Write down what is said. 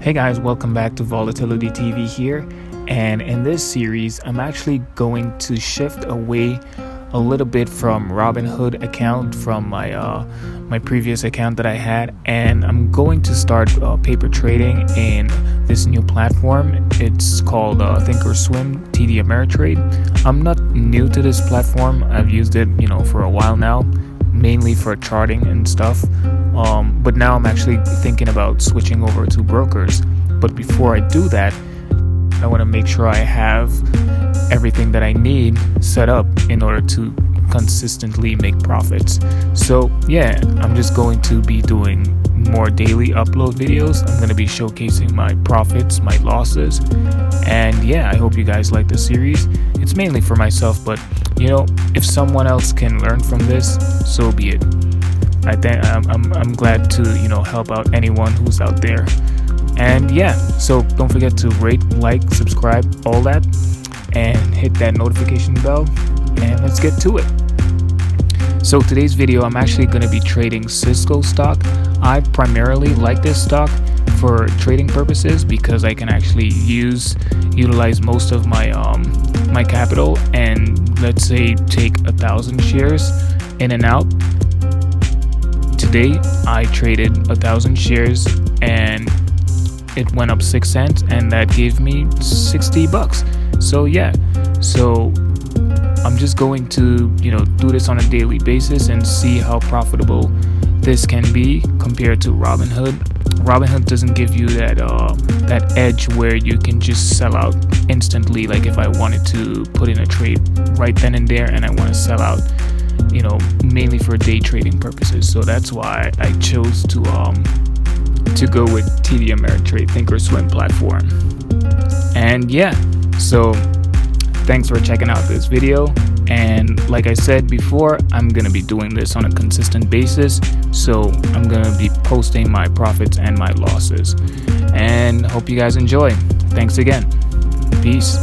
Hey guys, welcome back to VolatilityTV here, and in this series I'm actually going to shift away a little bit from Robinhood account, from my previous account that I had, and I'm going to start paper trading in this new platform. It's called thinkorswim TD Ameritrade. I'm not new to this platform. I've used it for a while now, mainly for charting and stuff, but now I'm actually thinking about switching over to brokers. But before I do that, I want to make sure I have everything that I need set up in order to consistently make profits. So yeah, I'm just going to be doing more daily upload videos. I'm going to be showcasing my profits, my losses, and yeah, I hope you guys like the series. It's mainly for myself, but if someone else can learn from this, so be it. I think I'm glad to help out anyone who's out there. And yeah, so don't forget to rate, like, subscribe, all that, and hit that notification bell, and let's get to it. So today's video, I'm actually going to be trading Cisco stock. I primarily like this stock for trading purposes because I can actually utilize most of my my capital, and let's say take 1,000 shares in and out. Today I traded 1,000 shares and it went up 6 cents, and that gave me $60. So yeah, so I'm just going to do this on a daily basis and see how profitable this can be compared to Robinhood. Robinhood doesn't give you that edge where you can just sell out instantly. Like if I wanted to put in a trade right then and there and I want to sell out, mainly for day trading purposes. So that's why I chose to go with TD Ameritrade thinkorswim platform. And yeah, so thanks for checking out this video. And like I said before, I'm gonna be doing this on a consistent basis, so I'm gonna be posting my profits and my losses, and hope you guys enjoy. Thanks again. Peace.